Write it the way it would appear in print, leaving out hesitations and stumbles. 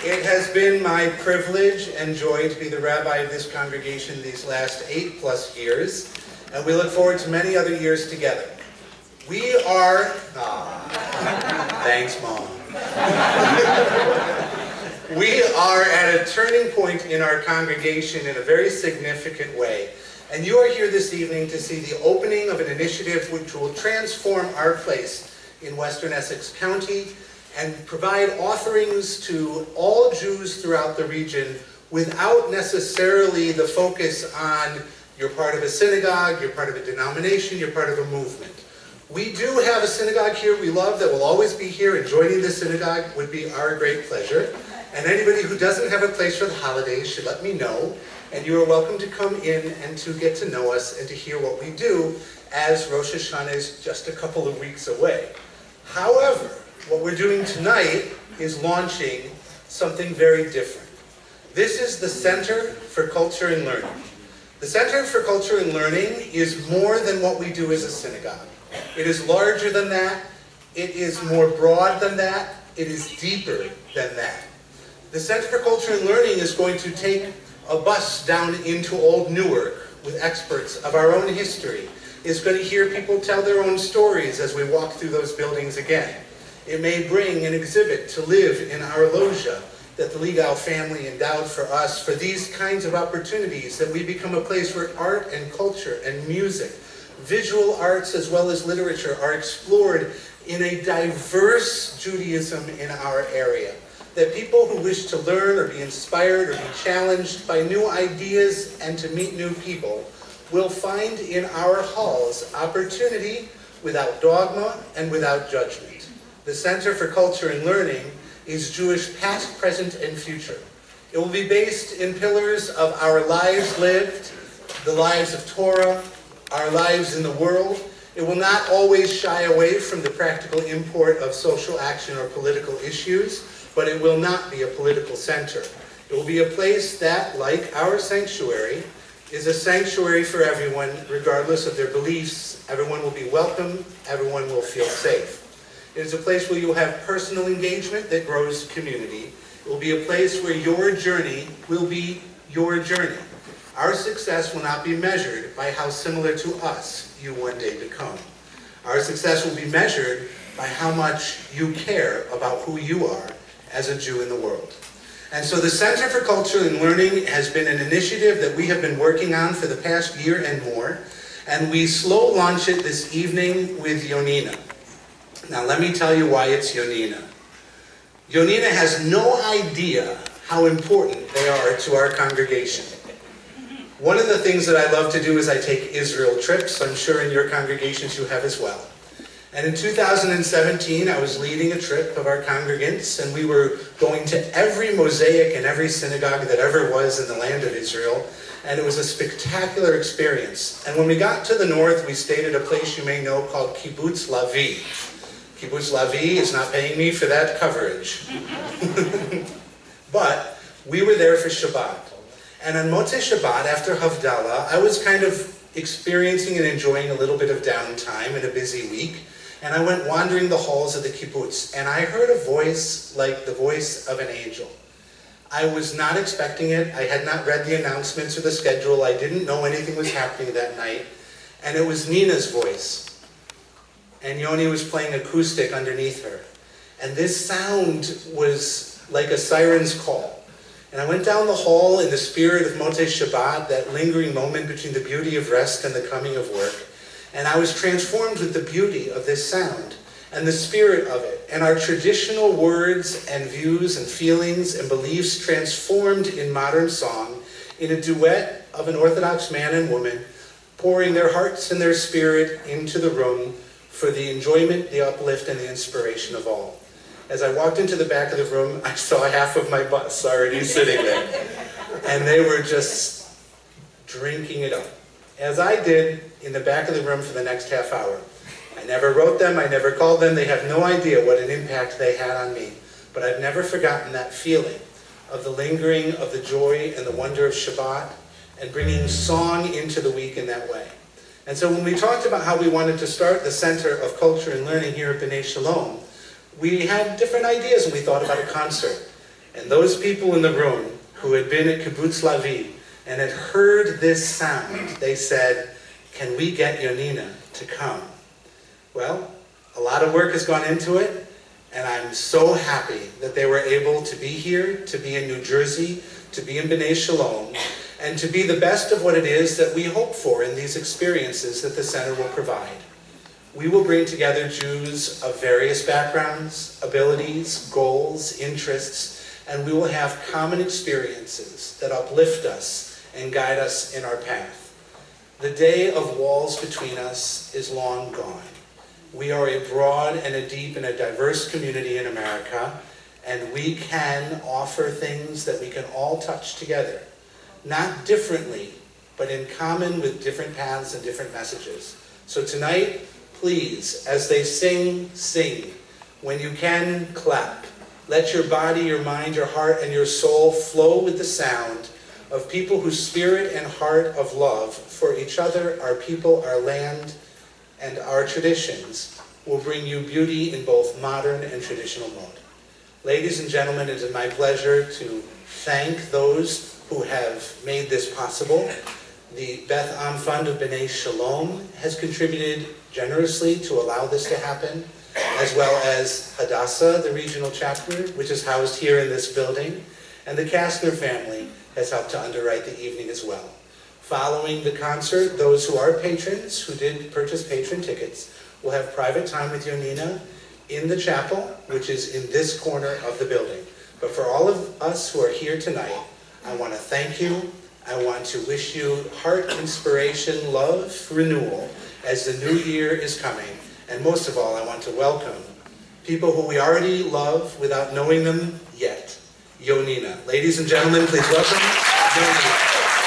It has been my privilege and joy to be the rabbi of this congregation these last 8+ years, and we look forward to many other years together. We are... thanks, Mom. We are at a turning point in our congregation in a very significant way. And you are here this evening to see the opening of an initiative which will transform our place in Western Essex County and provide offerings to all Jews throughout the region without necessarily the focus on you're part of a synagogue, you're part of a denomination, you're part of a movement. We do have a synagogue here we love that will always be here, and joining the synagogue would be our great pleasure. And anybody who doesn't have a place for the holidays should let me know, and you are welcome to come in and to get to know us and to hear what we do, as Rosh Hashanah is just a couple of weeks away. However, what we're doing tonight is launching something very different. This is the Center for Culture and Learning. The Center for Culture and Learning is more than what we do as a synagogue. It is larger than that. It is more broad than that. It is deeper than that. The Center for Culture and Learning is going to take a bus down into Old Newark with experts of our own history. It's going to hear people tell their own stories as we walk through those buildings again. It may bring an exhibit to live in our loggia that the Ligal family endowed for us for these kinds of opportunities, that we become a place where art and culture and music, visual arts as well as literature are explored in a diverse Judaism in our area. That people who wish to learn or be inspired or be challenged by new ideas and to meet new people will find in our halls opportunity without dogma and without judgment. The Center for Culture and Learning is Jewish past, present, and future. It will be based in pillars of our lives lived, the lives of Torah, our lives in the world. It will not always shy away from the practical import of social action or political issues, but it will not be a political center. It will be a place that, like our sanctuary, is a sanctuary for everyone, regardless of their beliefs. Everyone will be welcome, everyone will feel safe. It is a place where you will have personal engagement that grows community. It will be a place where your journey will be your journey. Our success will not be measured by how similar to us you one day become. Our success will be measured by how much you care about who you are as a Jew in the world. And so the Center for Culture and Learning has been an initiative that we have been working on for the past year and more, and we slow launch it this evening with Yonina. Now let me tell you why it's Yonina. Yonina has no idea how important they are to our congregation. One of the things that I love to do is I take Israel trips. I'm sure in your congregations you have as well. And in 2017, I was leading a trip of our congregants, and we were going to every mosaic and every synagogue that ever was in the land of Israel, and it was a spectacular experience. And when we got to the north, we stayed at a place you may know called Kibbutz Lavi. Kibbutz Lavi is not paying me for that coverage. But we were there for Shabbat. And on Motzei Shabbat, after Havdalah, I was kind of experiencing and enjoying a little bit of downtime in a busy week. And I went wandering the halls of the kibbutz, and I heard a voice like the voice of an angel. I was not expecting it. I had not read the announcements or the schedule. I didn't know anything was happening that night. And it was Nina's voice. And Yoni was playing acoustic underneath her. And this sound was like a siren's call. And I went down the hall in the spirit of Motzei Shabbat, that lingering moment between the beauty of rest and the coming of work. And I was transformed with the beauty of this sound and the spirit of it, and our traditional words and views and feelings and beliefs transformed in modern song in a duet of an Orthodox man and woman pouring their hearts and their spirit into the room for the enjoyment, the uplift, and the inspiration of all. As I walked into the back of the room, I saw half of my bus already sitting there, and they were just drinking it up, as I did in the back of the room for the next half hour. I never wrote them, I never called them, they have no idea what an impact they had on me. But I've never forgotten that feeling of the lingering of the joy and the wonder of Shabbat and bringing song into the week in that way. And so when we talked about how we wanted to start the Center of Culture and Learning here at B'nai Shalom, we had different ideas when we thought about a concert. And those people in the room who had been at Kibbutz Lavi and had heard this sound, they said, "Can we get Yonina to come?" Well, a lot of work has gone into it, and I'm so happy that they were able to be here, to be in New Jersey, to be in B'nai Shalom, and to be the best of what it is that we hope for in these experiences that the center will provide. We will bring together Jews of various backgrounds, abilities, goals, interests, and we will have common experiences that uplift us and guide us in our path. The day of walls between us is long gone. We are a broad and a deep and a diverse community in America, and we can offer things that we can all touch together. Not differently, but in common with different paths and different messages. So tonight, please, as they sing, sing. When you can, clap. Let your body, your mind, your heart, and your soul flow with the sound of people whose spirit and heart of love for each other, our people, our land, and our traditions will bring you beauty in both modern and traditional mode. Ladies and gentlemen, it is my pleasure to thank those who have made this possible. The Beth Am Fund of B'nai Shalom has contributed generously to allow this to happen, as well as Hadassah, the regional chapter, which is housed here in this building, and the Kastner family has helped to underwrite the evening as well. Following the concert, those who are patrons, who did purchase patron tickets, will have private time with Yonina in the chapel, which is in this corner of the building. But for all of us who are here tonight, I want to thank you. I want to wish you heart inspiration, love, renewal as the new year is coming. And most of all, I want to welcome people who we already love without knowing them yet. Yonina. Ladies and gentlemen, please welcome Yonina.